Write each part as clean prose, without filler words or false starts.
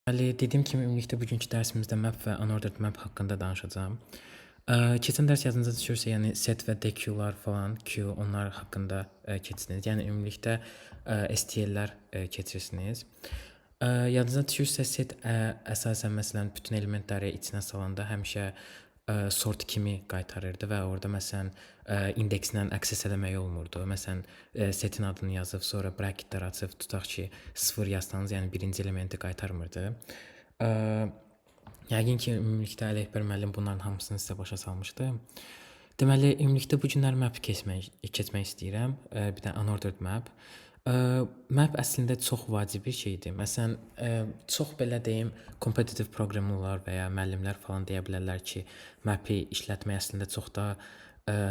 Dediyim kimi ümumilikdə bugünkü dərsimizdə map və unordered map haqqında danışacağam. Keçən dərs yadınıza düşürsə, yəni set və DQ'lar falan, Q onlar haqqında keçirsiniz. Yəni ümumilikdə STL-lər keçirsiniz. Yadınıza düşürsə set əsasən məsələn bütün elementləri içinə salanda həmişə sort kimi qaytarırdı və orada məsələn indekslə access eləmək olmurdu. Məsələn setin adını yazıb sonra bracketlər açıb tutaq ki 0 yazsanız, yəni birinci elementi qaytarmırdı. Yəqin ki ümumilikdə Ələkbər müəllim bunların hamısını sizə başa salmışdı. Deməli ümumilikdə bu günlər map keçmək istəyirəm. Bir də unordered map. Map əslində çox vacib bir şeydir. Məsələn, çox belə deyim, kompetitiv proqramçılar və ya müəllimlər falan deyə bilərlər ki, map-i işlətmək əslində çox da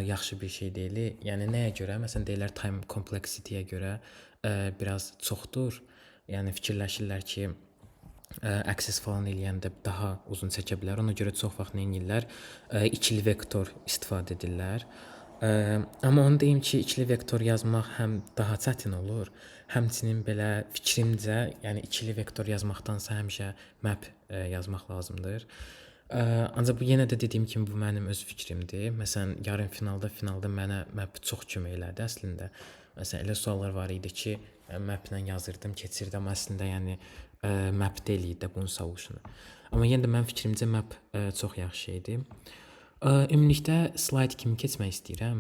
yaxşı bir şey deyil. Yəni nəyə görə? Məsələn, deyirlər time complexity-yə görə biraz çoxdur. Yəni fikirləşirlər ki, access falan eləyəndə daha uzun çəkə bilər. Ona görə çox vaxt nə edirlər? İkili vektor istifadə edirlər. Amma onu deyim ki, ikili vektor yazmaq həm daha çətin olur, həmçinin belə fikrimcə, yəni ikili vektor yazmaqdansa həmişə map yazmaq lazımdır. Ancaq bu yenə də dediyim kimi bu mənim öz fikrimdir. Məsələn, yarım finalda mənə map çox kömək elədi əslində. Məsələn, elə suallar var idi ki, maplə yazırdım, keçirdim, amma əslində yəni map deyil də bunun solutionu. Amma yenə də mənim fikrimcə map çox yaxşı şeydir. Ümumilikdə slide kimi keçmək istəyirəm.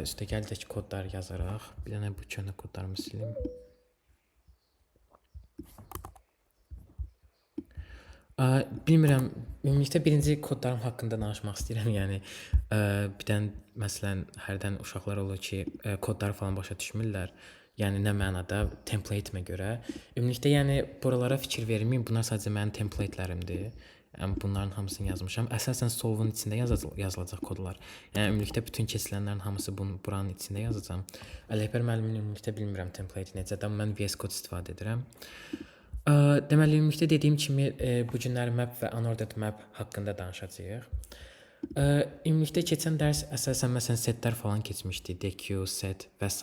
Üstəgəldəki kodlar yazaraq. Bir dənə bu köhnə kodlarımı silim. Bilmirəm, ümumilikdə birinci kodlarım haqqında danışmaq istəyirəm. Yəni bir dənə məsələn hərdən uşaqlar olur ki, kodları falan başa düşmürlər. Yəni nə mənada template-imə görə. Ümumilikdə yəni buralara fikir verməyin. Bunlar sadəcə mənim template-lərimdir. Yəni bunların hamısını yazmışam. Əsasən solvun içində yazılacaq kodlar. Yəni ümumilikdə bütün keçilənlərin hamısı buranın içində yazacağam. Ələkbər müəllimin ümumilikdə bilmirəm template necədir, amma mən VS Code istifadə edirəm. Deməli ümumilikdə dediyim kimi bu günlər map və unordered map haqqında danışacağıq. Ümumilikdə keçən dərs əsasən məsələn setlər falan keçmişdi, DQ, set və s.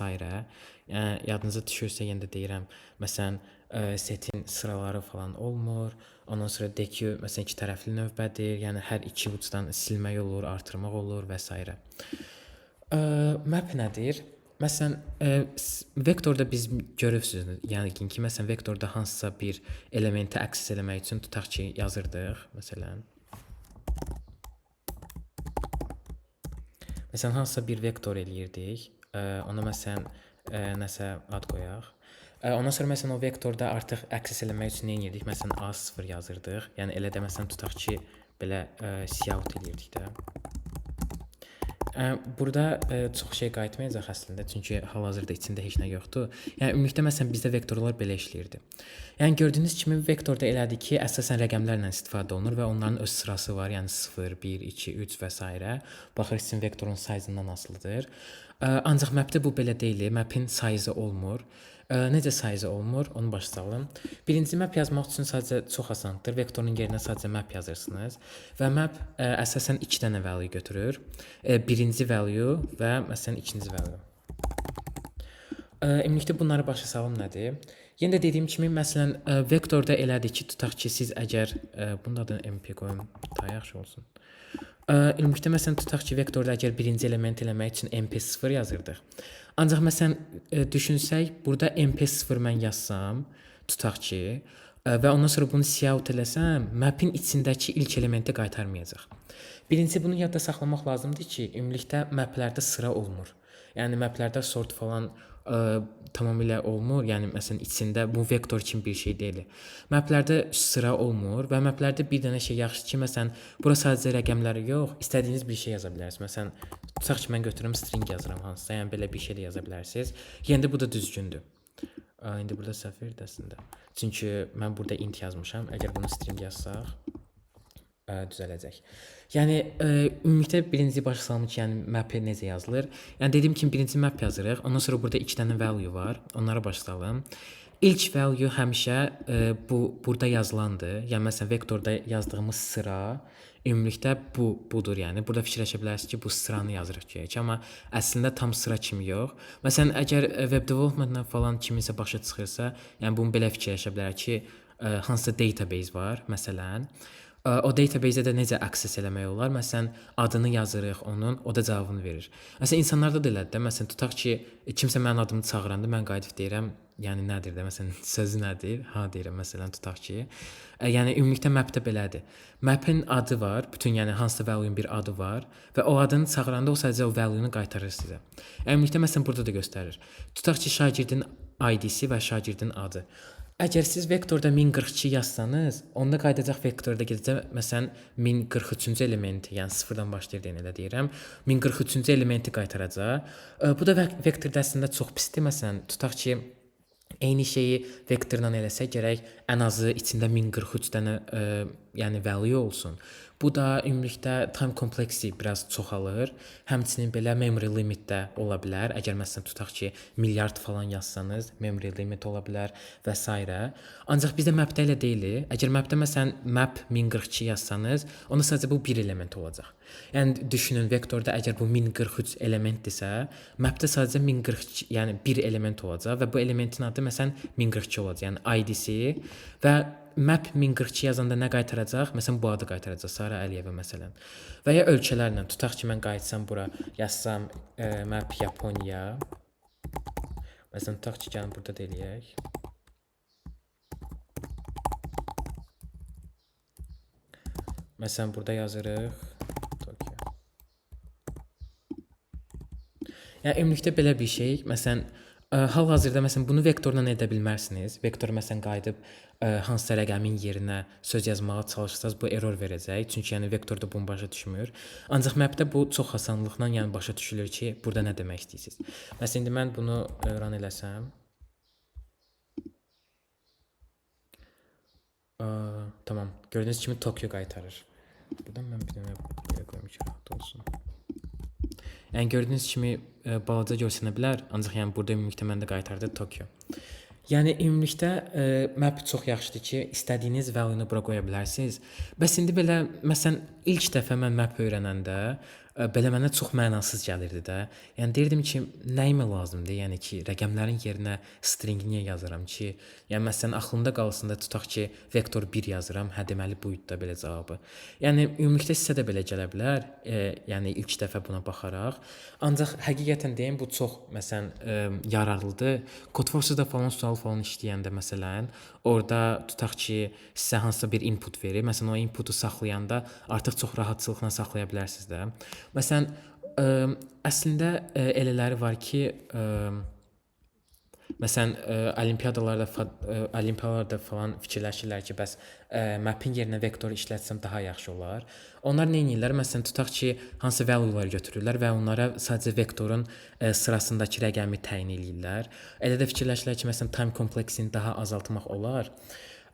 Yəni yadınıza düşürsə yenə də deyirəm, məsələn setin sıraları falan olmur. Ondan sonra DQ məsələn iki tərəfli növbədir. Yəni hər iki ucdan silmək olur, artırmaq olur və s. Map nədir? Məsələn, vektorda biz görürsünüz, yəni ki, məsələn vektorda hansısa bir elementi access eləmək üçün tutaq ki yazırdıq, məsələn. Məsələn hansısa bir vektor eləyirdik. Ona məsələn nəsə ad qoyaq. Ondan sonra məsələn o vektorda artıq access eləmək üçün nə edirdik? Məsələn A0 yazırdıq. Yəni elə də məsələn tutaq ki belə cout eləyirdik də. Burada çox şey qayıtmayacaq əslində, çünki hal-hazırda içində heç nə yoxdur. Yəni ümumilikdə məsələn bizdə vektorlar belə işləyirdi. Yəni gördüyünüz kimi vektorda elədir ki, əsasən rəqəmlərlə istifadə olunur və onların öz sırası var. Yəni 0, 1, 2, 3 və s. Baxır sizin vektorun sayından asılıdır. Ancaq mapdə bu belə deyil. Mapin sayı olmur. Necə sayı olmur? Onu başa salım. Birinci map yazmaq üçün sadəcə çox asandır. Vektorun yerinə sadəcə map yazırsınız və map əsasən 2 dənə value götürür. Birinci value və məsələn ikinci value. Ümumilikdə bunları başa salım nədir? Yenə də dediyim kimi məsələn vektorda elədir ki, tutaq ki siz əgər bunun adını MP qoyum, daha yaxşı olsun. Ümumilikdə məsələn tutaq ki vektorda əgər birinci element eləmək üçün MP0 yazırdıq. Ancaq məsələn düşünsək, burada MP0 mən yazsam, tutaq ki və ondan sonra bunu cout eləsəm, mapin içindəki ilk elementi qaytarmayacaq. Birinci bunu yadda saxlamaq lazımdır ki, ümumilikdə maplərdə sıra olmur. Yəni maplərdə sort falan tamamilə olmur. Yəni məsələn içində bu vektor kimi bir şey deyil. Maplərdə sıra olmur və maplərdə bir dənə şey yaxşı ki, məsələn bura sadəcə rəqəmləri yox, istədiyiniz bir şey yaza bilərsiniz. Məsələn tutaq ki mən götürürəm string yazıram hansısa, yəni belə bir şey də yaza bilərsiniz. Yəni bu da düzgündür. İndi burada səhv edir əslində. Çünki mən burada int yazmışam. Əgər bunu string yazsaq düzələcək. Yəni ümumilikdə birinci başa salım ki, yəni map necə yazılır? Yəni dediyim kimi birinci map yazırıq. Ondan sonra burada 2 dənə value var. Onlara başa salım. İlk value həmişə burada yazılandır. Yəni məsələn vektorda yazdığımız sıra ümumilikdə budur. Yəni burada fikirləşə bilərsiniz ki, bu sıranı yazırıq ki, amma əslində tam sıra kimi yox. Məsələn əgər web development-la falan kiminsə başa çıxırsa, yəni bunu belə fikirləşə bilər ki, hansısa database var, məsələn. O database-ə də necə access eləmək olar? Məsələn, adını yazırıq onun, o da cavabını verir. Məsələn, insanlarda da elədir də. Məsələn, tutaq ki, kimsə mənim adımı çağıranda mən qayıdıb deyirəm, yəni nədir də, məsələn, sözü nədir? Ha deyirəm məsələn, tutaq ki. Yəni ümumilikdə mapdə belədir. Mapin adı var, bütün yəni hansısa value-nun bir adı var və o adını çağıranda o sadəcə o value-nu qaytarır sizə. Ümumilikdə məsələn burada da göstərir. Tutaq ki, şagirdin ID-si və şagirdin adı. Əgər siz vektorda 1042 yazsanız, onda qayıdacaq vektorda gedəcək məsələn 1043-cü elementi, yəni 0-dan başlayır deyə elə deyirəm. 1043-cü elementi qaytaracaq. Bu da vektorda əslində çox pisdir. Məsələn, tutaq ki, eyni şeyi vektorla eləsə gərək ən azı içində 1043 dənə yəni value olsun. Bu da ümumilikdə time kompleksi biraz çoxalır. Həmçinin belə memory limit də ola bilər. Əgər məsələn tutaq ki, milyard falan yazsanız, memory limit ola bilər və s. Ancaq bizdə mapdə elə deyil. Əgər mapdə məsələn map 1042 yazsanız, onda sadəcə bu bir element olacaq. Yəni düşünün vektorda əgər bu 1043 elementdirsə, mapdə sadəcə 1042, yəni bir element olacaq və bu elementin adı məsələn 1042 olacaq. Yəni ID-si və map 1042 yazanda nə qaytaracaq? Məsələn bu adı qaytaracaq, Sara Əliyeva məsələn. Və ya ölkələrlə tutaq ki, mən qayıtsam bura, yazsam map Yaponiya. Məsələn tutaq ki, gəlin burada da eləyək. Məsələn burada yazırıq Tokyo. Yəni ümumilikdə belə bir şey. Məsələn hal-hazırda məsələn bunu vektorla edə bilmərsiniz. Vektor məsələn qayıdıb hansısa rəqəmin yerinə söz yazmağa çalışsaz bu error verəcək. Çünki yəni vektorda bunu başa düşmür. Ancaq mapdə bu çox asanlıqla yəni başa düşülür ki, burada nə demək istəyirsiniz. Məsələn indi mən bunu run eləsəm. Tamam. Gördüyünüz kimi Tokyo qaytarır. Buradan mən bir dənə belə qoyum ki, rahat olsun. Yəni gördüyünüz kimi balaca görsənə bilər, ancaq yəni burada ümumilikdə məndə qaytardı Tokyo. Yəni ümumilikdə map çox yaxşıdır ki, istədiyiniz value-nu bura qoya bilərsiniz. Bəs indi belə məsələn ilk dəfə mən map öyrənəndə belə mənə çox mənasız gəlirdi də. Yəni deyirdim ki, nəyimə lazımdır? Yəni ki, rəqəmlərin yerinə string niyə yazıram ki? Yəni məsələn aklımda qalsın da tutaq ki, vektor 1 yazıram, hə deməli bu da belə cavabı. Yəni ümumilikdə sizə də belə gələ bilər. Yəni ilk dəfə buna baxaraq. Ancaq həqiqətən deyim bu çox məsələn yararlıdır. Codeforce-da falan işləyəndə məsələn, orada tutaq ki, sizə hansısa bir input verir. Məsələn o inputu saxlayanda artıq çox rahatçılıqla saxlaya bilərsiniz də. Məsələn, əslində elələri var ki, məsələn, olimpiadalarda falan fikirləşirlər ki, bəs mapin yerinə vektor işlətsəm daha yaxşı olar. Onlar nə edirlər? Məsələn, tutaq ki, hansı value-lar götürürlər və onlara sadəcə vektorun sırasındakı rəqəmi təyin edirlər. Elə də fikirləşirlər ki, məsələn, time kompleksini daha azaltmaq olar.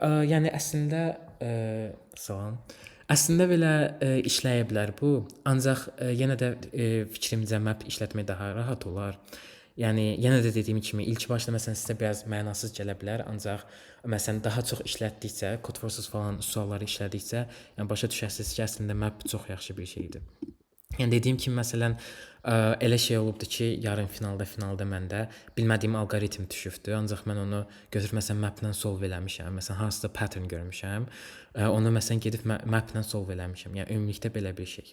Yəni əslində salam. Əslində belə işləyə bilər bu. Ancaq yenə də fikrimcə map işlətmək daha rahat olar. Yəni yenə də dediyim kimi ilk başda məsələn sizə biraz mənasız gələ bilər, ancaq məsələn daha çox işlətdikcə, Codeforce falan sualları işlədikcə, yəni başa düşərsiniz ki, əslində map çox yaxşı bir şeydir. Yəni dediyim kimi məsələn elə şey olubdu ki, yarım finalda məndə bilmədiyim alqoritm düşübdü, ancaq mən onu götürüb məsələn mapla solve eləmişəm. Məsələn hansısa pattern görmüşəm, onu məsələn gedib mapla solve eləmişəm. Yəni ümumilikdə belə bir şey.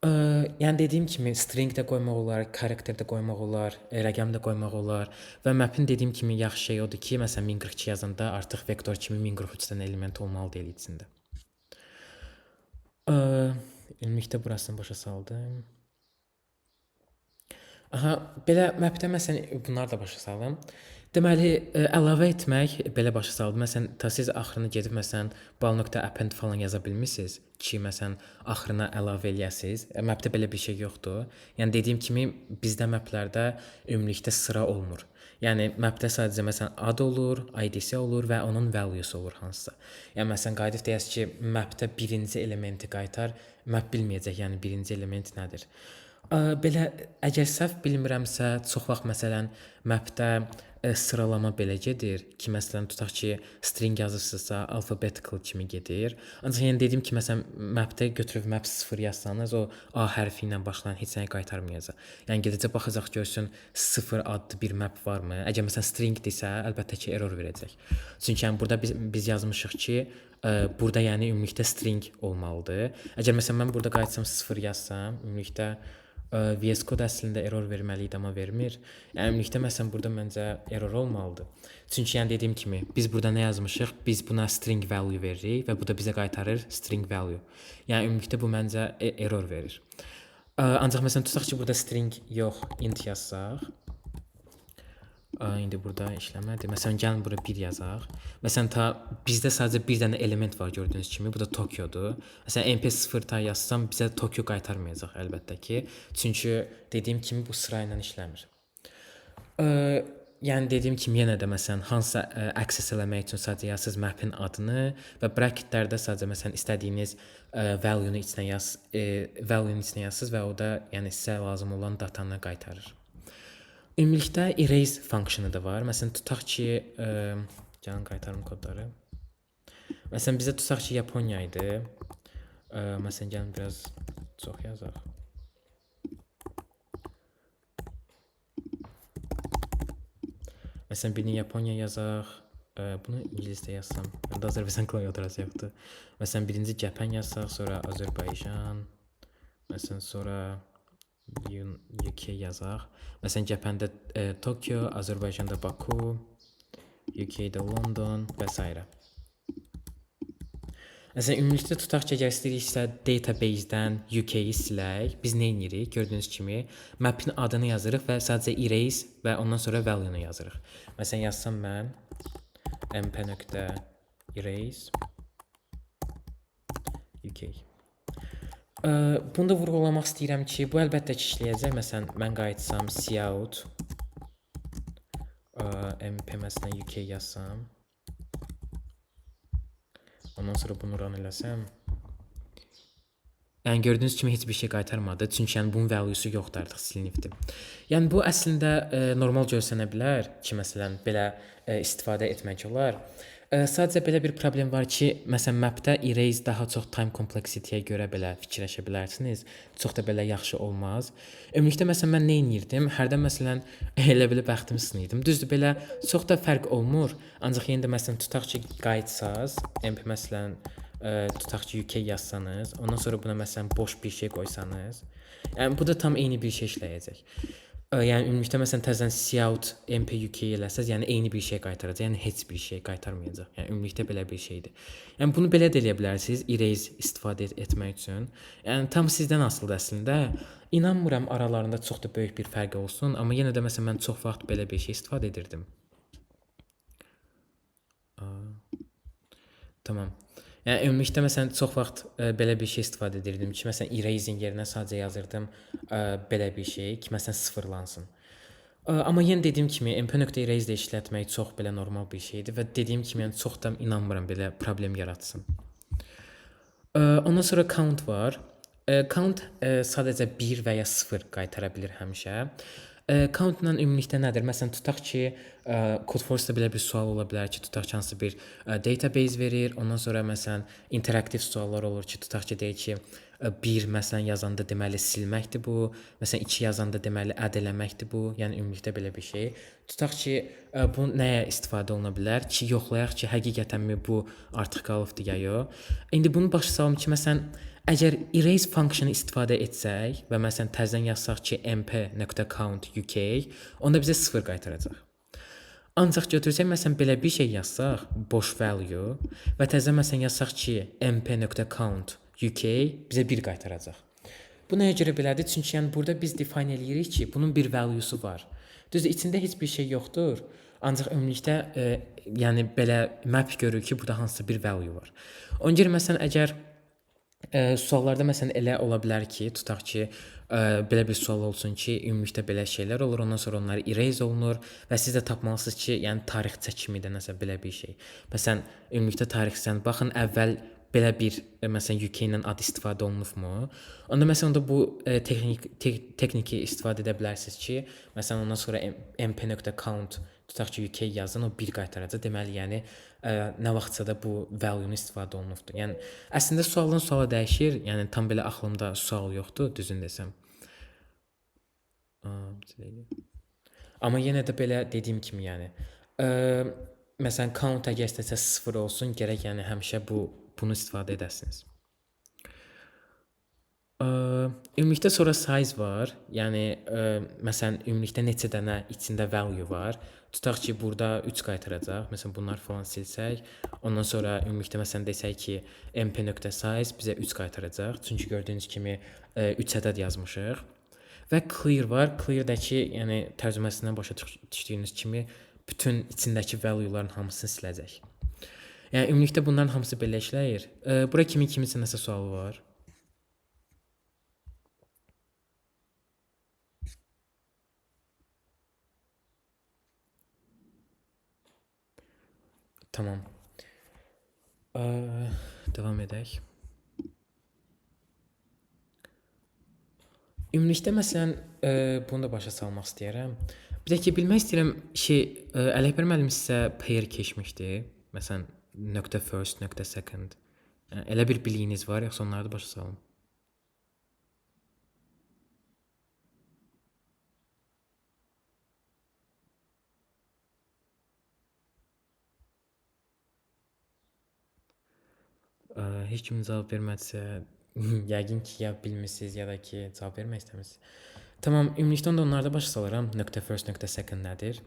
Yəni dediyim kimi string də qoymaq olar, karakter də qoymaq olar, rəqəm də qoymaq olar və mapin dediyim kimi yaxşı şey odur ki, məsələn 1042 yazanda artıq vektor kimi 1043 dənə element olmalı deyil içində. Ümumilikdə burasını başa saldım. Aha, belə mapdə məsələn bunları da başa saldım. Deməli, əlavə etmək belə başa saldım. Məsələn, siz axırını gedib məsələn bal.append falan yaza bilmirsiniz ki, məsələn axırına əlavə eləyəsiniz. Mapdə belə bir şey yoxdur. Yəni dediyim kimi bizdə maplərdə ümumilikdə sıra olmur. Yəni mapdə sadəcə məsələn ad olur, ID-si olur və onun value-su olur hansısa. Yəni məsələn qayıdıb deyəsiz ki, mapdə birinci elementi qaytar, map bilməyəcək, yəni birinci element nədir. Belə əgər səhv bilmirəmsə, çox vaxt məsələn mapdə sıralama belə gedir ki, məsələn tutaq ki, string yazırsınızsa alphabetical kimi gedir. Ancaq yəni dediyim ki, məsələn mapdə götürüb map 0 yazsanız o A hərfi ilə başlayan heç nəyi qaytarmayacaq. Yəni gedəcək baxacaq görsün 0 adlı bir map varmı? Əgər məsələn stringdirsə, əlbəttə ki error verəcək. Çünki yəni burada biz yazmışıq ki, burada yəni ümumilikdə string olmalıdır. Əgər məsələn mən burada qayıtsam 0 yazsam, ümumilikdə VS Code əslində error verməli idi, amma vermir. Yəni ümumilikdə məsələn burada məncə error olmalıdır. Çünki yəni dediyim kimi biz burada nə yazmışıq? Biz buna string value veririk və bu da bizə qaytarır string value. Yəni ümumilikdə bu məncə error verir. Ancaq məsələn tutaq ki, burada string yox, int yazsaq. İndi burada işləmədi. Məsələn gəlin bura 1 yazaq. Məsələn bizdə sadəcə bir dənə element var gördüyünüz kimi. Bu da Tokyodur. Məsələn mp0 ta yazsam bizə Tokyo qaytarmayacaq əlbəttə ki. Çünki dediyim kimi bu sıra ilə işləmir. Yəni dediyim kimi yenə də məsələn hansısa access eləmək üçün sadəcə yazırsınız map'in adını və bracketlərdə sadəcə məsələn istədiyiniz value-nu içinə yazırsınız və o da yəni sizə lazım olan datanı qaytarır. Ümumilikdə erase funksiyonu da var. Məsələn tutaq ki, gəlin qaytarım kodları. Məsələn bizə tutaq ki Yaponiya idi. Məsələn gəlin biraz çox yazaq. Məsələn birini Yaponiya yazaq. Bunu ingiliscə yazsam, məndə Azərbaycan klaviaturası yoxdur. Məsələn birinci Japan yazsaq, sonra Azərbaycan. Məsələn sonra UK yazaq. Məsələn Japan-da Tokyo, Azərbaycanda Baku, UK-də London və s. Məsələn ümumilikdə tutaq ki, əgər istəyiriksə database-dən UK-yi silək, biz nə edirik? Gördüyünüz kimi map'in adını yazırıq və sadəcə erase və ondan sonra value-nu yazırıq. Məsələn yazsam mən mp.erase UK. Bunu da vurğulamaq istəyirəm ki, bu əlbəttə ki işləyəcək. Məsələn, mən qayıtsam cout mp məsələn UK yazsam. Ondan sonra bunu run eləsəm. Yəni gördüyünüz kimi heç bir şey qaytarmadı. Çünki yəni bunun value'su yoxdur artıq silinibdi. Yəni bu əslində normal görsənə bilər ki, məsələn belə istifadə etmək olar. Sadəcə belə bir problem var ki, məsələn map'də erase daha çox time complexity-yə görə belə fikirləşə bilərsiniz. Çox da belə yaxşı olmaz. Ümumilikdə məsələn mən nə edirdim? Hərdən məsələn elə belə bəxtimi sınayırdım. Düzdür, belə çox da fərq olmur. Ancaq yenə də məsələn tutaq ki qayıtsaz, mp məsələn tutaq ki UK yazsanız, ondan sonra buna məsələn boş bir şey qoysanız, yəni bu da tam eyni bir şey işləyəcək. Yəni ümumilikdə məsələn təzədən cout mp UK eləsəz, yəni eyni bir şey qaytaracaq, yəni heç bir şey qaytarmayacaq. Yəni ümumilikdə belə bir şeydir. Yəni bunu belə də eləyə bilərsiniz erase istifadə etmək üçün. Yəni tam sizdən asılıdır əslində. İnanmıram aralarında çox da böyük bir fərq olsun, amma yenə də məsələn mən çox vaxt belə bir şey istifadə edirdim. Tamam. Yəni ümumilikdə məsələn çox vaxt belə bir şey istifadə edirdim ki, məsələn erasing yerinə sadəcə yazırdım belə bir şey ki, məsələn sıfırlansın. Amma yenə dediyim kimi mp.erase də işlətmək çox belə normal bir şeydir və dediyim kimi yəni çox da inanmıram belə problem yaratsın. Ondan sonra count var. Count sadəcə 1 və ya 0 qaytara bilər həmişə. Count-la ümumilikdə nədir? Məsələn tutaq ki, Codeforce-da belə bir sual ola bilər ki, tutaq ki, hansı bir database verir. Ondan sonra məsələn interaktiv suallar olur ki, tutaq ki, deyək ki, 1 məsələn yazanda deməli silməkdir bu. Məsələn 2 yazanda deməli add eləməkdir bu. Yəni ümumilikdə belə bir şey. Tutaq ki, bu nəyə istifadə oluna bilər ki, yoxlayaq ki, həqiqətənmi bu artıq qalıbdır ya yox. İndi bunu başa salım ki, məsələn əgər erase funksiyonu istifadə etsək və məsələn təzədən yazsaq ki mp.count UK, onda bizə 0 qaytaracaq. Ancaq götürsək məsələn belə bir şey yazsaq, boş value və təzədən məsələn yazsaq ki mp.count UK bizə 1 qaytaracaq. Bu nəyə görə belədir? Çünki yəni burada biz define eləyirik ki, bunun bir value'su var. Düzdür, içində heç bir şey yoxdur. Ancaq ümumilikdə yəni belə map görür ki, burada hansısa bir value var. Ona görə məsələn əgər suallarda məsələn elə ola bilər ki, tutaq ki, belə bir sual olsun ki, ümumilikdə belə şeylər olur, ondan sonra onlar erase olunur və siz də tapmalısınız ki, yəni tarixçə kimi də nəsə belə bir şey. Məsələn, ümumilikdə tarixçədən baxın, əvvəl belə bir məsələn UK ilə ad istifadə olunubmu? Onda məsələn onda bu texniki istifadə edə bilərsiniz ki, məsələn ondan sonra mp.count tutaq ki UK yazın, o 1 qaytaracaq. Deməli, yəni nə vaxtsa da bu value-nun istifadə olunubdur. Yəni əslində sualdan suala dəyişir. Yəni tam belə ağlımda sual yoxdur, düzünü desəm. Amma yenə də belə dediyim kimi, yəni məsələn count əgər istəsə 0 olsun, gərək yəni həmişə bunu istifadə edəsiniz. Ümumilikdə sonra size var. Yəni məsələn ümumilikdə neçə dənə içində value var. Tutaq ki, burada 3 qaytaracaq. Məsələn bunlar falan silsək, ondan sonra ümumilikdə məsələn desək ki, mp.size bizə 3 qaytaracaq. Çünki gördüyünüz kimi 3 ədəd yazmışıq. Və clear var. Clear-dəki, yəni tərcüməsindən başa düşdüyünüz kimi bütün içindəki value-ların hamısını siləcək. Yəni ümumilikdə bunların hamısı belə işləyir. Bura kiminsə nəsə sualı var? Tamam. Devam edək. Ümumilikdə məsələn bunu da başa salmaq istəyirəm. Bir də ki, bilmək istəyirəm Ələkbər müəllim sizə pair keçmişdi. Məsələn .first, .second. Yəni, elə bir biliyiniz var, yoxsa onları da başa salım? Heç kim cavab vermədisə, yəqin ki, ya bilmirsiniz, ya da ki, cavab vermək istəmirsiniz. Tamam, ümumilikdə onda onları da başa salıram. .first, .second nədir?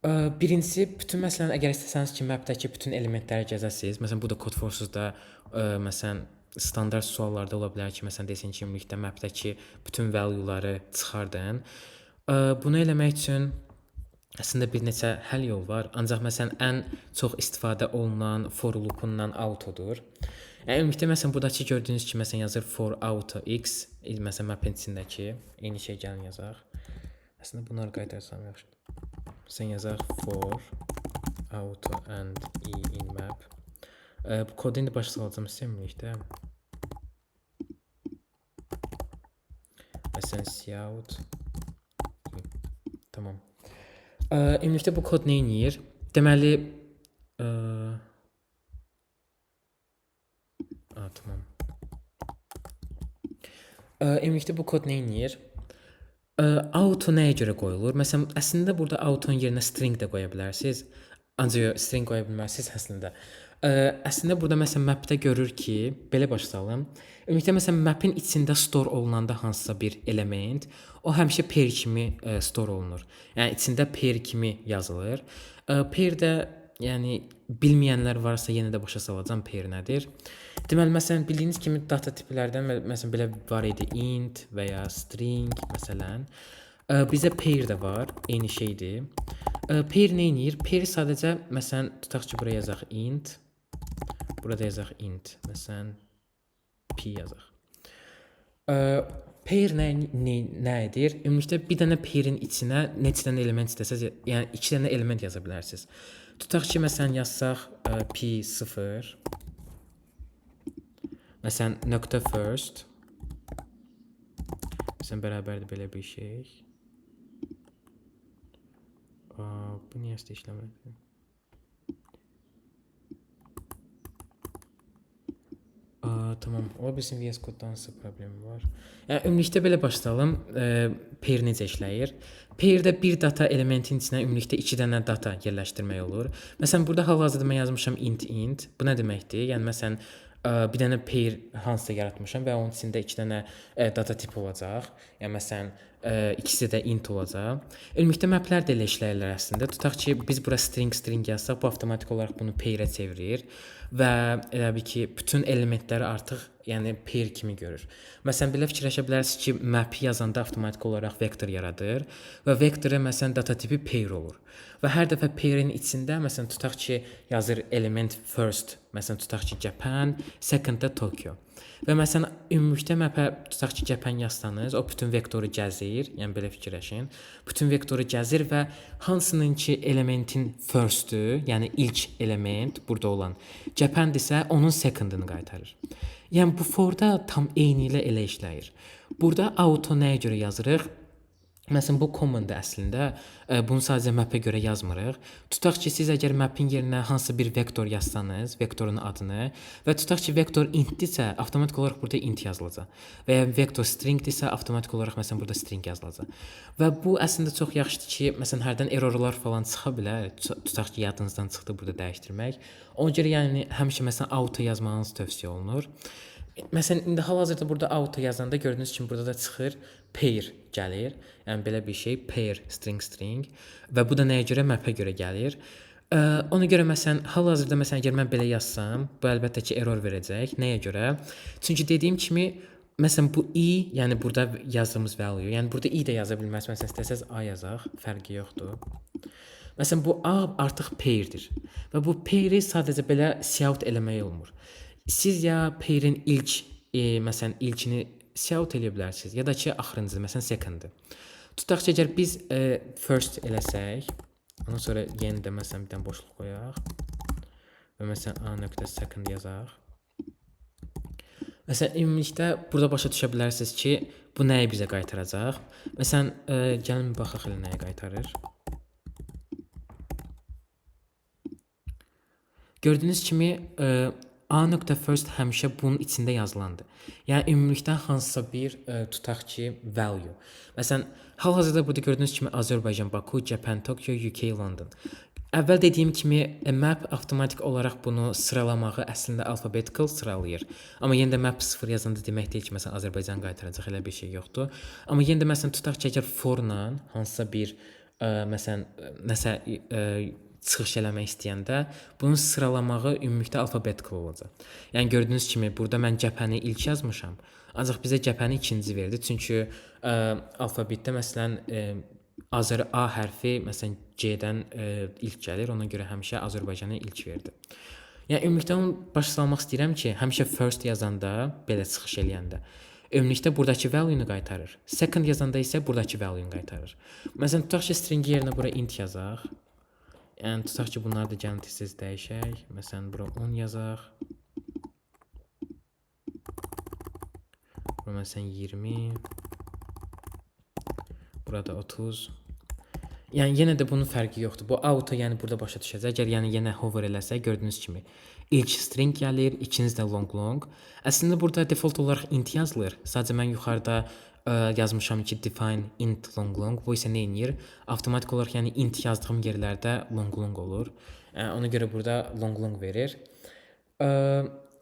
Birincisi, bütün məsələn, əgər istəsəniz ki, mapdəki bütün elementləri gəzəsiniz. Məsələn, bu da Codeforce-da məsələn standart suallarda ola bilər ki, məsələn desin ki, ümumilikdə mapdəki bütün value-ları çıxardın. Bunu eləmək üçün əslində bir neçə həll yol var. Ancaq məsələn ən çox istifadə olunan for loop-undan auto-dur. Yəni ümumilikdə məsələn buradakı gördüyünüz kimi məsələn yazır for auto x, məsələn mapin içindəki eyni şey gəlin yazaq. Əslində bunları qaytarsam yaxşıdır. Məsələn yazaq for auto and e in map. Bu kodu indi başa salacağım sizə ümumilikdə. Məsələn cout. Tamam. Ümumilikdə bu kod nə edir? Deməli tamam. Ümumilikdə bu kod nə edir? Auto nəyə görə qoyulur? Məsələn, əslində burada autonun yerinə string də qoya bilərsiniz. Ancaq string qoya bilmərsiniz əslində. Əslində burada məsələn mapdə görür ki, belə başa salım. Ümumilikdə məsələn mapin içində store olunanda hansısa bir element, o həmişə pair kimi store olunur. Yəni içində pair kimi yazılır. Pair də yəni bilməyənlər varsa yenə də başa salacağam pair nədir. Deməli məsələn bildiyiniz kimi data tiplərdən məsələn belə var idi int və ya string məsələn. Bizə pair də var, eyni şeydir. Pair nə edir? Pair sadəcə məsələn tutaq ki, buraya yazaq int. Burada yazaq int. Məsələn p yazaq. Pair nə edir? Ümumilikdə bir dənə pairin içinə neçə dənə element istəsəz, yəni 2 dənə element yaza bilərsiniz. Tutaq ki, məsələn yazsaq p0. Məsələn .first. Məsələn bərabərdir belə bir şey. Bu niyə işləmədi? Tamam, ola bilsin VS Code'dansa problemi var. Yəni ümumilikdə belə başlayalım. Pair necə işləyir? Pairdə bir data elementin içinə ümumilikdə 2 dənə data yerləşdirmək olur. Məsələn burada hal-hazırda mən yazmışam int. Bu nə deməkdir? Yəni məsələn bir dənə pair hansısa yaratmışam və onun içində 2 dənə data tipi olacaq. Yəni məsələn ikisi də int olacaq. Ümumilikdə maplər də elə işləyirlər əslində. Tutaq ki, biz bura string yazsaq, bu avtomatik olaraq bunu pair-ə çevirir və elə bil ki, bütün elementləri artıq yəni pair kimi görür. Məsələn belə fikirləşə bilərsiniz ki, map-i yazanda avtomatik olaraq vektor yaradır və vektora məsələn data tipi pair olur. Və hər dəfə pairin içində məsələn tutaq ki, yazır element first, məsələn tutaq ki, Japan, second-da Tokyo. Və məsələn ümumilikdə mapə tutaq ki, Japan yazsanız, o bütün vektoru gəzir, yəni belə fikirləşin. Bütün vektoru gəzir və hansının ki elementin first-ü, yəni ilk element burada olan Japan-dirsə, onun second-ını qaytarır. Yəni bu for-da tam eyni ilə elə işləyir. Burada auto nəyə görə yazırıq? Məsələn, bu command-dır əslində. Bunu sadəcə map-ə görə yazmırıq. Tutaq ki, siz əgər map-in yerinə hansısa bir vektor yazsanız, vektorun adını və tutaq ki, vektor int-dirsə, avtomatik olaraq burada int yazılacaq. Və ya vektor string-dirsə, avtomatik olaraq məsələn burada string yazılacaq. Və bu əslində çox yaxşıdır ki, məsələn, hərdən errorlar falan çıxa bilər. Tutaq ki, yadınızdan çıxdı burada dəyişdirmək. Ona görə yəni həmişə məsələn auto yazmanız tövsiyə olunur. Məsələn, indi hal-hazırda burada auto yazanda gördüyünüz kimi burada da çıxır pair gəlir. Yəni belə bir şey pair string və bu da nəyə görə? Map-ə görə gəlir. Ona görə məsələn hal-hazırda məsələn əgər mən belə yazsam, bu əlbəttə ki error verəcək. Nəyə görə? Çünki dediyim kimi məsələn bu i, yəni burada yazdığımız value, yəni burada i də yaza bilməz. Məsələn istəsəz a yazaq, fərqi yoxdur. Məsələn bu a artıq pairdir və bu pairi sadəcə belə cout eləmək olmur. Siz ya pairin ilk məsələn ilkini cout eləyə bilərsiniz ya da ki axırıncı, məsələn second-ı. Tutaq ki əgər biz first eləsək, ondan sonra yeni də məsələn bir dənə boşluq qoyaq və məsələn a.second yazaq. Məsələn ümumilikdə burada başa düşə bilərsiniz ki, bu nəyi bizə qaytaracaq? Məsələn gəlin baxaq elə nəyə qaytarır. Gördüyünüz kimi a.first həmişə bunun içində yazılandır. Yəni ümumilikdə hansısa bir tutaq ki value. Məsələn, hal-hazırda burada gördüyünüz kimi Azərbaycan, Baku, Japan, Tokyo, UK, London. Əvvəl dediyim kimi map avtomatik olaraq bunu sıralamağı əslində alphabetical sıralayır. Amma yenə də map 0 yazanda demək deyil ki, məsələn Azərbaycan qaytaracaq, elə bir şey yoxdur. Amma yenə də məsələn tutaq ki, əgər for-la hansısa bir məsələn nəsə çıxış eləmək istəyəndə bunun sıralamağı ümumilikdə alfabetical olacaq. Yəni gördüyünüz kimi burada mən cəbhəni ilk yazmışam. Ancaq bizə cəbhəni ikinci verdi. Çünki alfabetdə məsələn Azər A hərfi məsələn C-dən ilk gəlir. Ona görə həmişə Azərbaycanı ilk verdi. Yəni ümumilikdə onu başa salmaq istəyirəm ki, həmişə first yazanda belə çıxış eləyəndə ümumilikdə buradakı value-nu qaytarır. Second yazanda isə buradakı value-nu qaytarır. Məsələn tutaq ki, string yerinə bura int yazaq. Yəni tutaq ki, bunları da gəlin tez-tez dəyişək. Məsələn, bura 10 yazaq. Bura məsələn 20. Burada 30. Yəni yenə də bunun fərqi yoxdur. Bu auto yəni burada başa düşəcək. Əgər yəni yenə hover eləsək, gördüyünüz kimi ilk string gəlir, ikinci də long. Əslində burada default olaraq int yazılır. Sadəcə mən yuxarıda yazmışam ki define int long. Bu isə nə edir? Avtomatik olaraq yəni int yazdığım yerlərdə long olur. Ona görə burada long verir.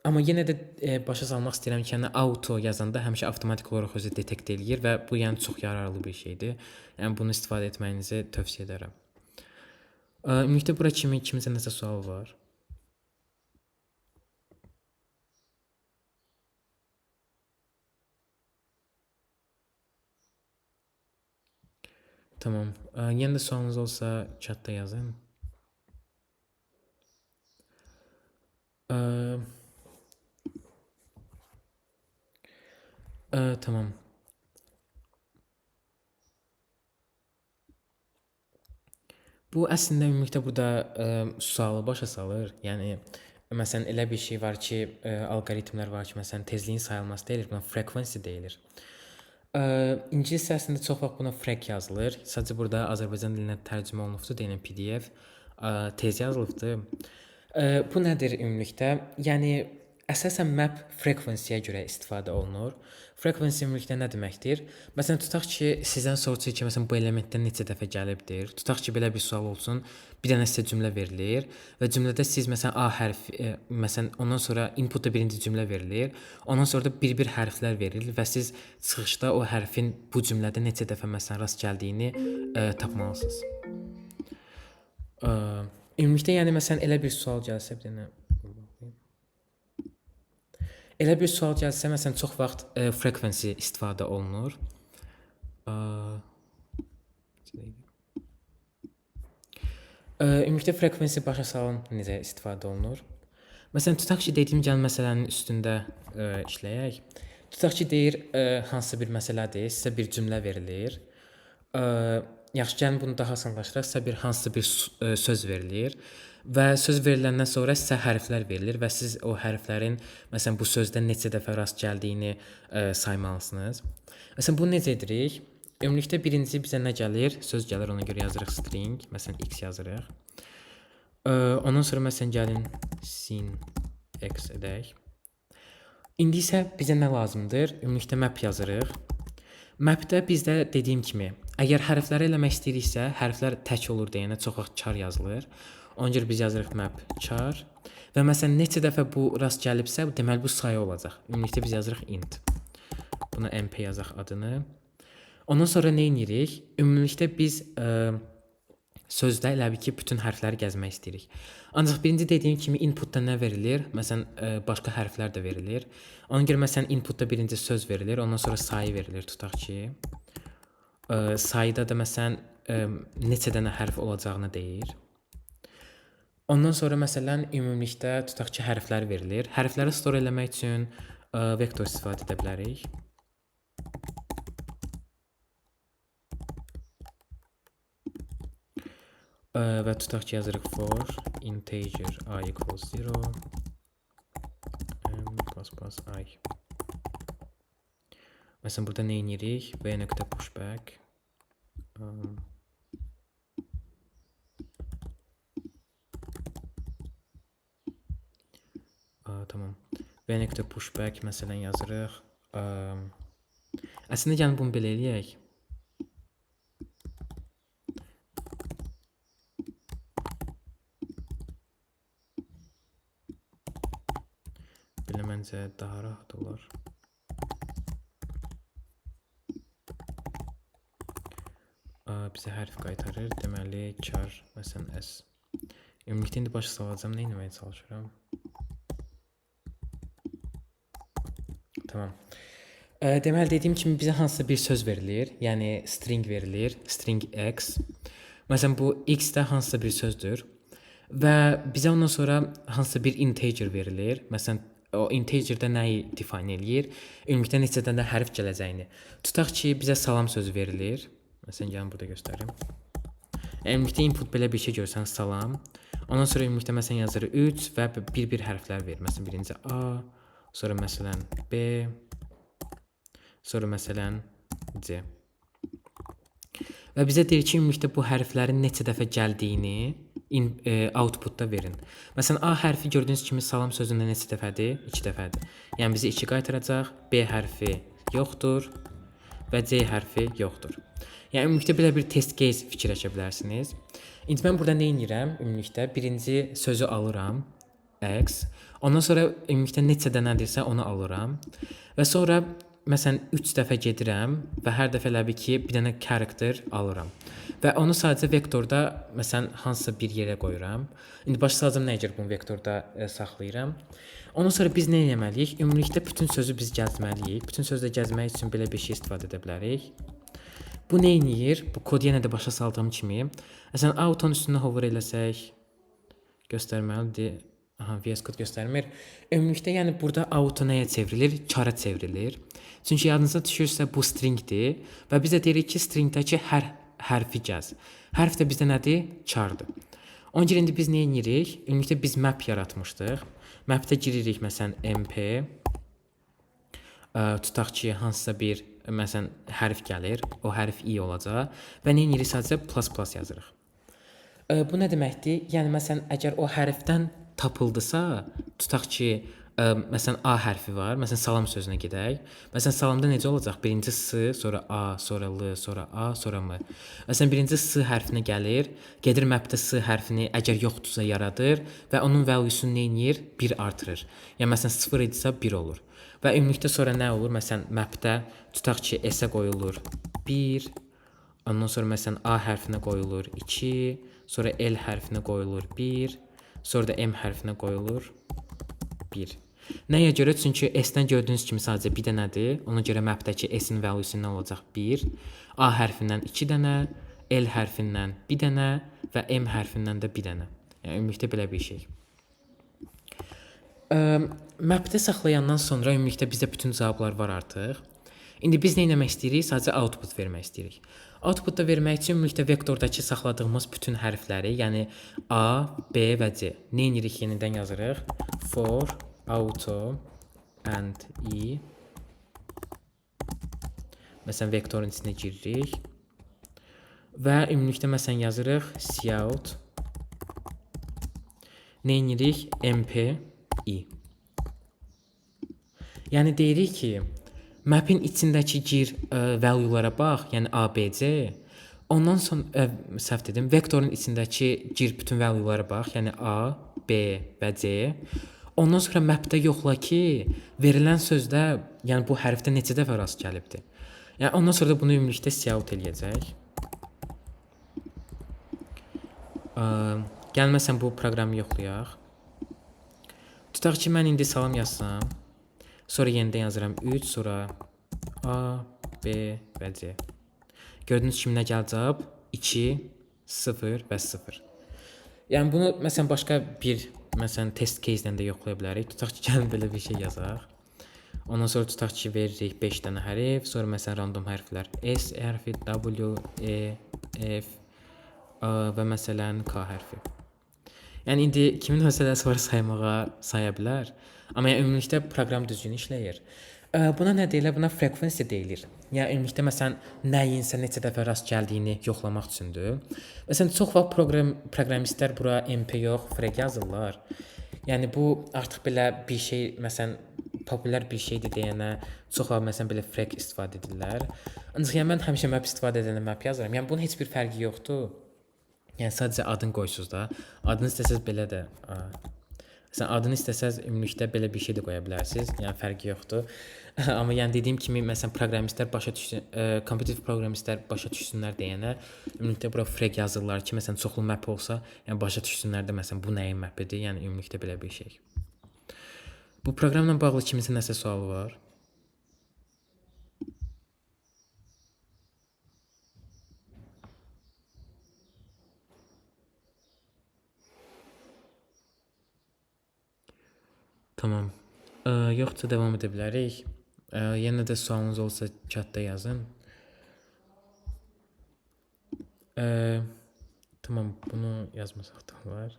Amma yenə də başa salmaq istəyirəm ki, yəni auto yazanda həmişə avtomatik olaraq özü detekt eləyir və bu yəni çox yararlı bir şeydir. Yəni bunu istifadə etməyinizi tövsiyə edərəm. Ümumiyyətlə bura kimi kimsə nəsə sual var? Tamam. Yenə də sualınız olsa chatda yazın. Tamam. Bu əslində ümumilikdə burada sualı başa salır. Yəni məsələn elə bir şey var ki, alqoritmlər var ki, məsələn tezliyin sayılması deyilir, buna frequency deyilir. İngilis əslində çox vaxt buna frek yazılır. Sadəcə burada Azərbaycan dilinə tərcümə olunubdur, deyilən PDF tez yazılıbdır. Bu nədir ümumilikdə? Yəni əsasən map frequency-yə görə istifadə olunur. Frequency ümumilikdə nə deməkdir? Məsələn tutaq ki, sizdən soruşur ki, məsələn bu elementdən neçə dəfə gəlibdir. Tutaq ki, belə bir sual olsun. Bir dənə sizə cümlə verilir və cümlədə siz məsələn A hərfi, məsələn ondan sonra inputda birinci cümlə verilir. Ondan sonra da bir-bir hərflər verilir və siz çıxışda o hərfin bu cümlədə neçə dəfə məsələn rast gəldiyini tapmalısınız. Ümumilikdə yəni məsələn elə bir sual gəlsə, bir dənə elə bir sual gəlsə, məsələn çox vaxt frequency istifadə olunur. Ümumilikdə frequency başa salın necə istifadə olunur. Məsələn tutaq ki, dediyim gəlin məsələnin üstündə işləyək. Tutaq ki, deyir hansısa bir məsələdir, sizə bir cümlə verilir. Yaxşı, gəlin bunu daha asanlaşdıraq. Sizə bir hansısa bir söz verilir və söz veriləndən sonra sizə hərflər verilir və siz o hərflərin məsələn bu sözdə neçə dəfə rast gəldiyini saymalısınız. Məsələn bunu necə edirik? Ümumilikdə birinci bizə nə gəlir? Söz gəlir, ona görə yazırıq string. Məsələn, x yazırıq. Ondan sonra məsələn gəlin sin x edək. İndi isə bizə nə lazımdır? Ümumilikdə map yazırıq. Mapdə bizdə dediyim kimi, əgər hərfləri eləmək istəyiriksə, hərflər tək olur deyənə çox vaxt char yazılır. Ona görə biz yazırıq map char. Və məsələn neçə dəfə bu rast gəlibsə, deməli bu sayı olacaq. Ümumilikdə biz yazırıq int. Buna mp yazaq adını. Ondan sonra nə edirik? Ümumilikdə biz sözdə elə bil ki, bütün hərfləri gəzmək istəyirik. Ancaq birinci dediyim kimi inputda nə verilir? Məsələn, başqa hərflər də verilir. Ona görə məsələn inputda birinci söz verilir, ondan sonra sayı verilir, tutaq ki. Sayıda da məsələn neçə dənə hərf olacağını deyir. Ondan sonra məsələn ümumilikdə tutaq ki, hərflər verilir. Hərfləri store eləmək üçün vektor istifadə edə bilərik. Və tutaq ki, yazırıq for integer I equals 0 m plus I. Məsələn, burada nə edirik? V nöqtə pushback. Tamam. V nöqtə pushback məsələn yazırıq. Əslində gəlin bunu belə eləyək. Belə məncə daha rahat olar. Bizə hərf qaytarır. Deməli, char, məsələn, s. Ümumilikdə indi başa salacağım. Nə etməyə çalışıram? Tamam. Deməli, dediyim kimi bizə hansısa bir söz verilir. Yəni, string verilir. String x. Məsələn, bu x də hansısa bir sözdür. Və bizə ondan sonra hansısa bir integer verilir. Məsələn, o integerdə nəyi define eləyir? Ümumilikdə neçə dənə hərf gələcəyini. Tutaq ki, bizə salam sözü verilir. Məsələn, gəlin burada göstərim. Ümumilikdə input belə bir şey görsən, salam. Ondan sonra ümumilikdə məsələn yazırıq 3 və bir hərflər verir. Məsələn, birinci A, sonra məsələn B, sonra məsələn C. Və bizə deyir ki, ümumilikdə bu hərflərin neçə dəfə gəldiyini outputda verin. Məsələn, A hərfi gördüyünüz kimi salam sözündə neçə dəfədir? 2 dəfədir. Yəni bizi 2 qaytaracaq. B hərfi yoxdur və C hərfi yoxdur. Yəni ümumilikdə belə bir test case fikirləşə bilərsiniz. İndi mən burada nə edirəm? Ümumilikdə birinci sözü alıram x. Ondan sonra ümumilikdə neçə dənədirsə onu alıram. Və sonra məsələn 3 dəfə gedirəm və hər dəfə elə bir ki, bir dənə character alıram. Və onu sadəcə vektorda məsələn hansısa bir yerə qoyuram. İndi başa salacağam nə üçün bunu vektorda saxlayıram. Ondan sonra biz nə etməliyik? Ümumilikdə bütün sözü biz gəzməliyik. Bütün sözü də gəzmək üçün belə bir şey istifadə edə bilərik. Bu nə edir? Bu kod yenə də başa saldığım kimi. Məsələn, autonun üstünə hover eləsək göstərməlidir. Aha, VS Code göstərmir. Ümumilikdə yəni burada auto nəyə çevrilir? Chara çevrilir. Çünki yadınıza düşürsə bu stringdir və bizə deyirik ki, stringdəki hər hərfi gəz. Hərf də bizdə nədir? Chardır. Ona görə indi biz nə edirik? Ümumilikdə biz map yaratmışdıq. Mapdə giririk məsələn mp. Tutaq ki, hansısa bir məsələn hərf gəlir. O hərf i olacaq və nə edirik? Sadəcə plus yazırıq. Bu nə deməkdir? Yəni məsələn əgər o hərfdən tapıldısa, tutaq ki, məsələn A hərfi var. Məsələn salam sözünə gedək. Məsələn salamda necə olacaq? Birinci S, sonra A, sonra L, sonra A, sonra M. Məsələn birinci S hərfinə gəlir, gedir mapdə S hərfini əgər yoxdursa yaradır və onun valuesunu nə edir? 1 artırır. Yəni məsələn 0 idisə 1 olur. Və ümumilikdə sonra nə olur? Məsələn mapdə tutaq ki, S-ə qoyulur 1, ondan sonra məsələn A hərfinə qoyulur 2, sonra L hərfinə qoyulur 1, sonra da M hərfinə qoyulur 1. Nəyə görə? Çünki S-dən gördüyünüz kimi sadəcə bir dənədir. Ona görə mapdəki S-in valuesu nə olacaq? 1. A hərfindən 2 dənə, L hərfindən 1 dənə və M hərfindən də 1 dənə. Yəni ümumilikdə belə bir şey. Mapdə saxlayandan sonra ümumilikdə bizdə bütün cavablar var artıq. İndi biz nə etmək istəyirik? Sadəcə output vermək istəyirik. Outputda vermək üçün ümumilikdə vektordakı saxladığımız bütün hərfləri, yəni A, B və C. Nə edirik? Yenidən yazırıq. For auto and e. məsələn vektorun içinə giririk və ümumilikdə məsələn yazırıq cout nə edirik mp i. Yəni deyirik ki, map'in içindəki gir value-lara bax, yəni ABC. Ondan sonra səhv dedim, vektorun içindəki gir bütün value-lara bax, yəni A, B və C. Ondan sonra map'də yoxla ki, verilən sözdə, yəni bu hərfdə neçə dəfə rast gəlibdi. Yəni ondan sonra da bunu ümumilikdə cout eləyəcək. Gəlməsən bu proqramı yoxlayaq. Tutaq ki, mən indi salam yazsam. Sonra yenidən yazıram 3, sonra A, B və C. Gördüyünüz kimi nə gələcək? 2, 0 və 0. Yəni bunu məsələn başqa bir test case-dən də yoxlaya bilərik. Tutaq ki, gəlin belə bir şey yazaq. Ondan sonra tutaq ki, veririk 5 dənə hərf, sonra məsələn random hərflər S hərfi, W, E, F və məsələn K hərfi. Yəni indi kimin hövsələsi var saymağa saya bilər. Amma yəni ümumilikdə proqram düzgün işləyir. Buna nə deyilir? Buna frequency deyilir. Yəni ümumilikdə məsələn nəyinsə neçə dəfə rast gəldiyini yoxlamaq üçündür. Məsələn çox vaxt proqramistlər bura MP yox, frag yazırlar. Yəni bu artıq belə bir şey, məsələn populyar bir şeydir deyənə çox vaxt məsələn belə frag istifadə edirlər. Ancaq yəni mən həmişə map istifadə edəndə map yazıram. Yəni bunun heç bir fərqi yoxdur. Yəni sadəcə adını qoysunuz da. Adını istəsəz belə də Məsələn, adını istəsəz ümumilikdə belə bir şey də qoya bilərsiniz. Yəni fərqi yoxdur. Amma yəni dediyim kimi məsələn proqramistlər başa düşsün, kompetitiv proqramistlər başa düşsünlər deyənə ümumilikdə bura frag yazırlar ki, məsələn çoxlu map olsa, yəni başa düşsünlər də məsələn bu nəyin mapidir? Yəni ümumilikdə belə bir şey. Bu proqramla bağlı kiminsə nəsə sualı var? Tamam. Yoxsa davam edə bilərik. Yenə də sualınız olsa chatda yazın. Tamam, bunu yazmasaq da olar.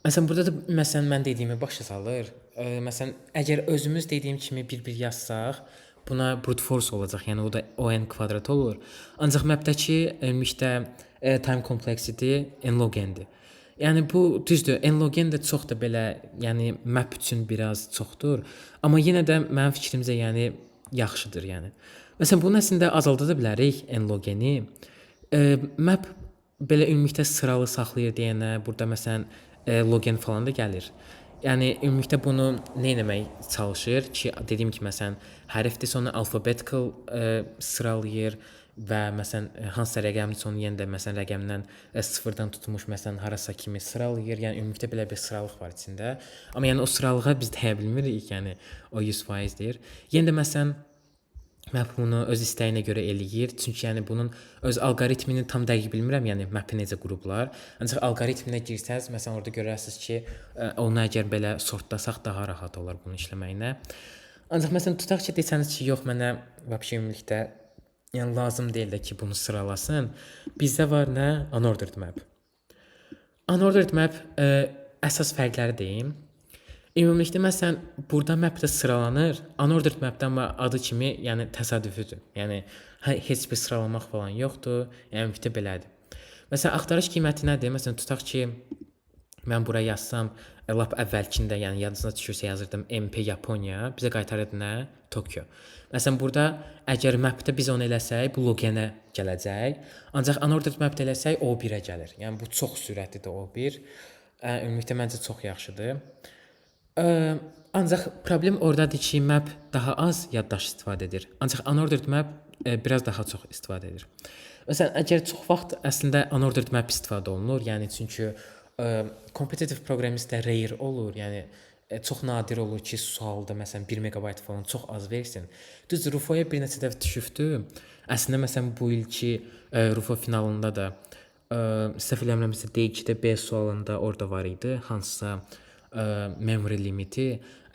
Məsələn, burada da məsələn mən dediyimi başa salır. Məsələn, əgər özümüz dediyim kimi bir yazsaq, buna brute force olacaq. Yəni o da n kvadrat olur. Ancaq map'dəki ümumilikdə time complexity n log n-dir. Yəni bu düzdür, n log n də çox da belə, yəni map üçün biraz çoxdur. Amma yenə də mənim fikrimcə yəni yaxşıdır yəni. Məsələn, bunun əslində azalda da bilərik n log n-i. Map belə ümumilikdə sıralı saxlayır deyənə burada məsələn log n falan da gəlir. Yəni ümumilikdə bunu nə etmək çalışır ki, dediyim kimi məsələn hərfdirsə onu alphabetical sıralayır və məsələn hansısa rəqəmdirsə onu yenə də məsələn rəqəmdən sıfırdan tutmuş məsələn harasa kimi sıralayır. Yəni ümumilikdə belə bir sıralıq var içində. Amma yəni o sıralığa biz deyə bilmirik, yəni o 100%-dir. Yenə də məsələn map bunu öz istəyinə görə eləyir. Çünki yəni bunun öz alqoritmini tam dəqiq bilmirəm, yəni mapi necə qruplar. Ancaq alqoritminə girsəz, məsələn orada görərsiniz ki, onu əgər belə sortlasaq daha rahat olar bunu işləməyinə. Ancaq məsələn tutaq ki, desəniz ki, yox mənə vəbşə ümumilikdə yəni lazım deyil də ki, bunu sıralasın. Bizdə var nə? Unordered map. Unordered map əsas fərqləri deyim. Ümumilikdə məsələn burada mapdə sıralanır. Unordered mapdə amma adı kimi, yəni təsadüfüdür. Yəni heç bir sıralamaq falan yoxdur. Yəni ümumilikdə belədir. Məsələn axtarış qiyməti nədir? Məsələn tutaq ki, mən bura yazsam, lap əvvəlkində, yəni yadınıza düşürsə yazırdım MP Yaponiya, bizə qaytarırdı nə? Tokyo. Məsələn burada əgər mapdə biz onu eləsək, bu login-ə gələcək. Ancaq unordered mapdə eləsək O1-ə gəlir. Yəni bu çox sürətlidir O1. Ümumilikdə məncə çox yaxşıdır. Ancaq problem oradadır ki, map daha az yaddaş istifadə edir. Ancaq unordered map biraz daha çox istifadə edir. Məsələn, əgər çox vaxt əslində unordered map istifadə olunur, yəni çünki kompetitiv proqramistlər rare olur, yəni çox nadir olur ki, sualda məsələn 1 megabayt falan çox az versin. Düz Rufoya bir neçə dəfə düşübdü. Əslində məsələn bu ilki Rufo finalında da səhv eləmirəmsə D2-də B sualında orada var idi, hansısa memory limiti.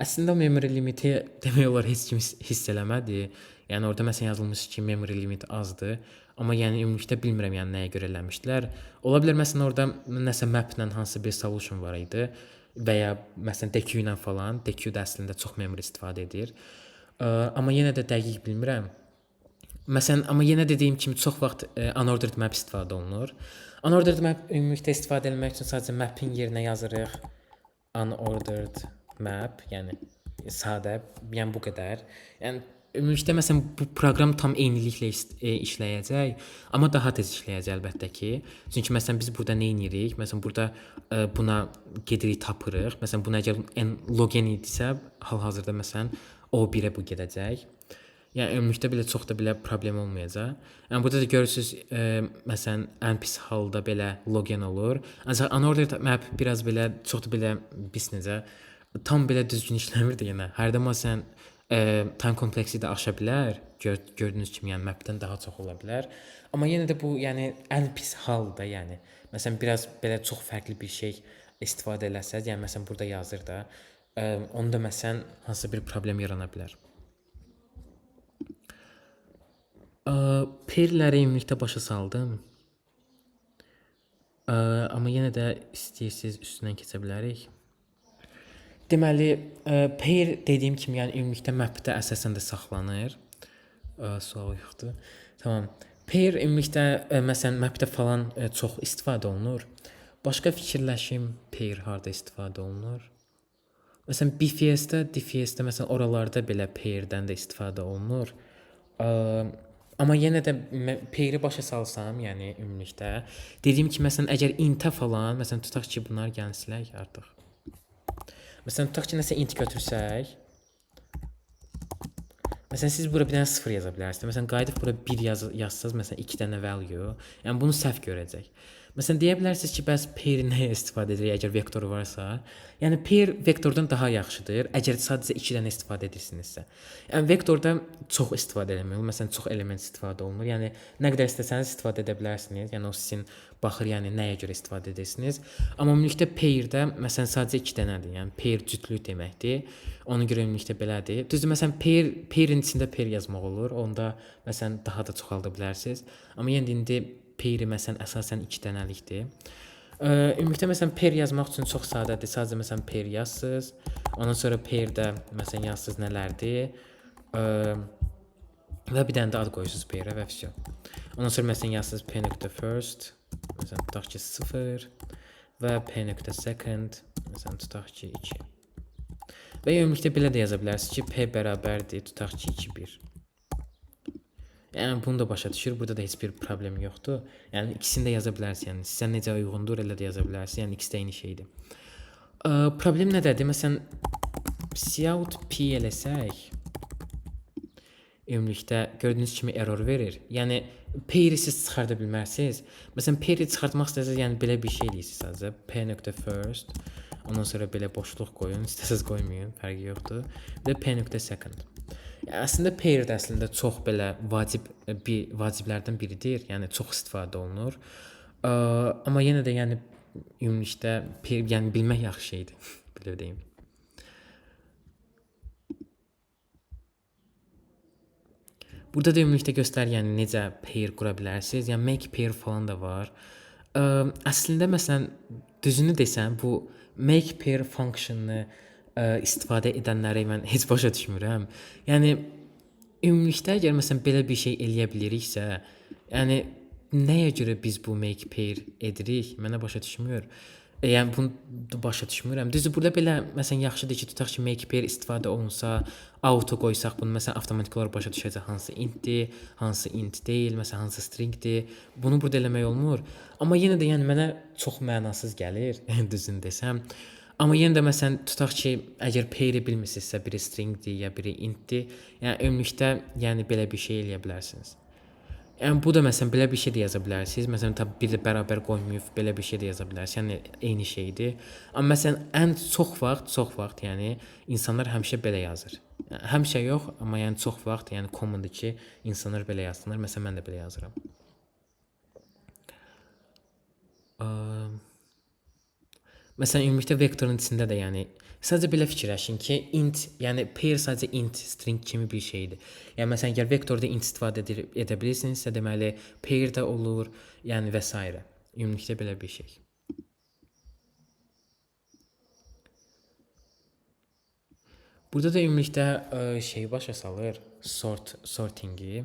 Əslində o memory limiti demək olar heç kim hiss eləmədi. Yəni orada məsələn yazılmış ki, memory limit azdır. Amma yəni ümumilikdə bilmirəm yəni nəyə görə eləmişdilər. Ola bilər məsələn orada nəsə maplə hansısa bir solution var idi və ya məsələn DQ ilə falan. DQ də əslində çox memory istifadə edir. Amma yenə də dəqiq bilmirəm. Məsələn, amma yenə dediyim kimi çox vaxt unordered map istifadə olunur. Unordered map ümumilikdə istifadə etmək üçün sadəcə mapin yerinə yazırıq unordered map, yəni sadə, yəni bu qədər. Yəni ümumilikdə məsələn bu proqram tam eyniliklə işləyəcək, amma daha tez işləyəcək əlbəttə ki. Çünki məsələn biz burada nə edirik? Məsələn burada buna gedirik tapırıq. Məsələn bunu əgər login idisə, hal-hazırda məsələn O1-ə bu gedəcək. Yəni ümumilikdə belə çox da belə problem olmayacaq. Yəni burada da görürsüz, məsələn, ən pis halda belə login olur. Ancaq unordered map biraz belə çox da belə pis necə tam belə düzgün işləmir də yenə. Hərdən məsələn time kompleksi də aşa bilər. Gördüyünüz kimi, yəni mapdən daha çox ola bilər. Amma yenə də bu, yəni ən pis halda, yəni məsələn biraz belə çox fərqli bir şey istifadə eləsəz, yəni məsələn burada yazır da, onda məsələn hansısa bir problem yarana bilər. Pairləri ümumilikdə başa saldım. Amma yenə də istəyirsiniz üstündən keçə bilərik. Deməli, pair dediyim kimi, yəni ümumilikdə mapdə əsasən də saxlanır. Sual yoxdur. Tamam. Pair ümumilikdə məsələn mapdə falan çox istifadə olunur. Başqa fikirləşim, pair harda istifadə olunur? Məsələn BFS-də, DFS-də məsələn oralarda belə pairdən də istifadə olunur. Amma yenə də pairi başa salsam, yəni ümumilikdə dediyim kimi məsələn əgər int-ə falan, məsələn tutaq ki, bunlar gəlsinlər artıq. Məsələn tutaq ki, nəsə int götürsək, məsələn siz bura bir dənə 0 yaza bilərsiniz. Məsələn qayıdıb bura 1 yazsaz, məsələn 2 dənə value, yəni bunu səhv görəcək. Məsələn deyə bilərsiniz ki, bəs pair nəyə istifadə edirik əgər vektor varsa? Yəni pair vektordan daha yaxşıdır, əgər sadəcə 2 dənə istifadə edirsinizsə. Yəni vektorda çox istifadə eləmək olur. Məsələn çox element istifadə olunur. Yəni nə qədər istəsəniz istifadə edə bilərsiniz. Yəni o sizin baxır, yəni nəyə görə istifadə edirsiniz. Amma ümumilikdə pairdə məsələn sadəcə 2 dənədir. Yəni pair cütlük deməkdir. Ona görə ümumilikdə belədir. Düzdür, məsələn pairin içində pair yazmaq olur. Onda məsələn daha da çoxalda bilərsiniz. Amma yəni indi pairi məsələn əsasən 2 dənəlikdir. Ümumilikdə məsələn pair yazmaq üçün çox sadədir. Sadəcə məsələn pair yazsınız. Ondan sonra pairdə məsələn yazsınız nələrdir. Və bir dənə də ad qoyursunuz pairə və vəsə. Ondan sonra məsələn yazsınız p.first, məsələn tutaq ki 0 və p.second, məsələn tutaq ki 2. Və ümumilikdə belə də yaza bilərsiniz ki, p bərabərdir, tutaq ki 2 1. Yəni bunu da başa düşür. Burada da heç bir problem yoxdur. Yəni ikisini də yaza bilərsiniz. Yəni sizə necə uyğundur elə də yaza bilərsiniz. Yəni ikisi də eyni şeydir. Problem nədədir? Məsələn cout p eləsək ümumilikdə gördüyünüz kimi error verir. Yəni pairi siz çıxarda bilmərsiniz. Məsələn pairi çıxartmaq istəsəz, yəni belə bir şey eləyirsiniz sadəcə p.first, ondan sonra belə boşluq qoyun, istəsəz qoymayın, fərqi yoxdur. Və p.second. Yəni əslində pair də əslində çox belə vaciblərdən biridir. Yəni çox istifadə olunur. Amma yenə də yəni ümumilikdə pair, yəni bilmək yaxşı şeydir, belə deyim. Burada da ümumilikdə göstərir, yəni necə pair qura bilərsiniz. Yəni make pair falan da var. Əslində məsələn düzünü desəm, bu make pair funksiyonunu istifadə edənləri mən heç başa düşmürəm. Yəni ümumilikdə əgər məsələn belə bir şey eləyə biliriksə, yəni nəyə görə biz bu make pair edirik? Mənə başa düşmür. Yəni bunu başa düşmürəm. Düzdür, burada belə məsələn yaxşıdır ki, tutaq ki make pair istifadə olunsa, auto qoysaq bunu məsələn avtomatik olaraq başa düşəcək hansı intdir, hansı int deyil, məsələn hansı stringdir. Bunu burada eləmək olmur. Amma yenə də yəni mənə çox mənasız gəlir, düzünü desəm. Amma yenə də məsələn tutaq ki, əgər pairi bilmirsinizsə, biri stringdir ya biri intdir, yəni ümumilikdə yəni belə bir şey eləyə bilərsiniz. Yəni bu da məsələn belə bir şey də yaza bilərsiniz. Məsələn təbii bir də bərabər qoymayıb belə bir şey də yaza bilərsiniz. Yəni eyni şeydir. Amma məsələn ən çox vaxt, yəni insanlar həmişə belə yazır. Yəni, həmişə yox, amma yəni çox vaxt, yəni commondur ki, insanlar belə yazsınlar. Məsələn mən də belə yazıram. Məsələn ümumilikdə vektorun içində də yəni sadəcə belə fikirləşin ki, int, yəni pair sadəcə int, string kimi bir şeydir. Yəni məsələn əgər vektorda int istifadə edə bilirsinizsə, deməli pair də olur, yəni və s. Ümumilikdə belə bir şey. Burada da ümumilikdə şey başa salır, sortingi.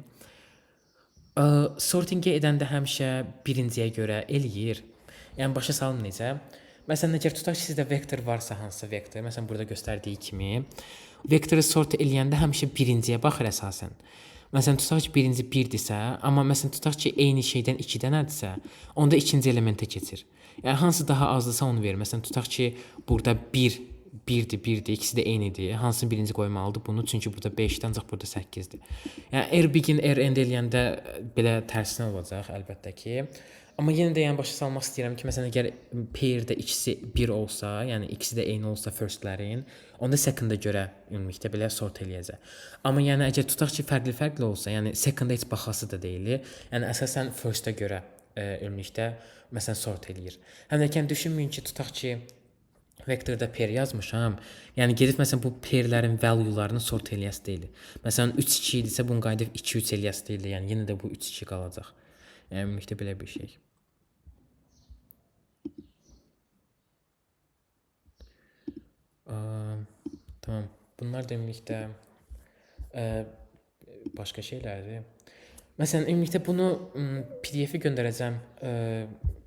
Sortingi edəndə həmişə birinciyə görə eləyir. Yəni başa salım necə? Məsələn, əgər tutaq ki, sizdə vektor varsa, hansısa vektor, məsələn burada göstərdiyi kimi, vektoru sort eləyəndə həmişə birinciyə baxır əsasən. Məsələn, tutaq ki, birinci 1-dirsə, amma məsələn tutaq ki, eyni şeydən 2 dənədirsə, onda ikinci elementə keçir. Yəni hansı daha azdırsa onu verir. Məsələn, tutaq ki, burada 1-dir, ikisi də eynidir. Hansını birinci qoymalıdır bunu? Çünki burada 5-dir, ancaq burada 8-dir. Yəni R begin, R end eləyəndə belə tərsinə olacaq əlbəttə ki. Amma yenə də yəni başa salmaq istəyirəm ki, məsələn, əgər pairdə ikisi 1 olsa, yəni ikisi də eyni olsa firstlərin, onda second-a görə ümumilikdə belə sort eləyəcək. Amma yəni əgər tutaq ki, fərqli olsa, yəni second-a heç baxası da deyil. Yəni əsasən first-a görə ümumilikdə məsələn sort eləyir. Həm də ki, düşünməyin ki, tutaq ki, vektorda pair yazmışam. Yəni gedib məsələn bu pairlərin value-larını sort eləyəsi deyil. Məsələn 3-2 idisə bunu qayıdıb 2-3 eləyəsi deyil. Yəni yenə də bu 3-2 qalacaq. Yəni ümumilikdə belə bir şey. Tamam. Bunlar da ümumilikdə başqa şeylərdir. Məsələn, ümumilikdə bunu PDF-i göndərəcəm.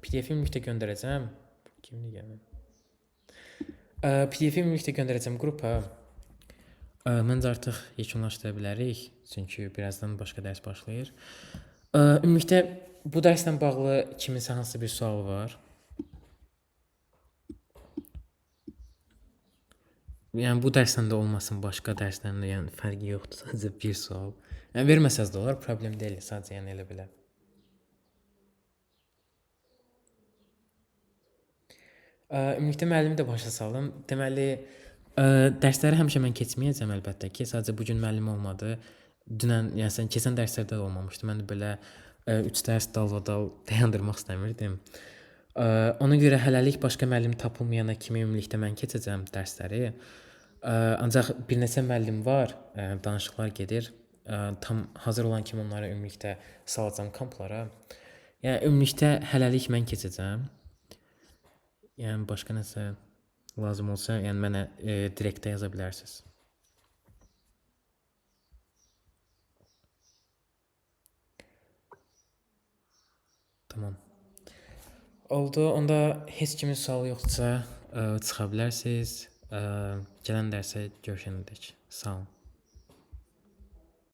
PDF-i ümumilikdə göndərəcəm. Kimdir gəlmə? PDF-i ümumilikdə göndərəcəm qrupa. Məncə artıq yekunlaşdıra bilərik. Çünki birazdan başqa dərs başlayır. Ümumilikdə bu dərslə bağlı kiminsə hansısa bir sual var? Yəni bu dərsdən də olmasın, başqa dərsdən də yəni fərqi yoxdur, sadəcə bir sual. Yəni verməsəz də olar, problem deyil, sadəcə yəni elə belə. Ümumilikdə müəllimi də başa saldım. Deməli, dərsləri həmişə mən keçməyəcəm əlbəttə ki, sadəcə bu gün müəllim olmadı. Dünən, yəni keçən dərslərdə də olmamışdı. Mən də belə 3 dərs dalbadal dayandırmaq istəmirdim. Ona görə hələlik başqa müəllim tapılmayana kimi ümumilikdə mən keçəcəm dərsləri. Ancaq bir neçə müəllim var, danışıqlar gedir. Tam hazır olan kimi onlara ümumilikdə salacağam kamplara. Yəni ümumilikdə hələlik mən keçəcəm. Yəni başqa nəsə lazım olsa, yəni mənə direktdə yaza bilərsiniz. Tamam. Oldu. Onda heç kimin sualı yoxdursa çıxa bilərsiniz. Gələn dərsə görüşənədək. Sağ olun.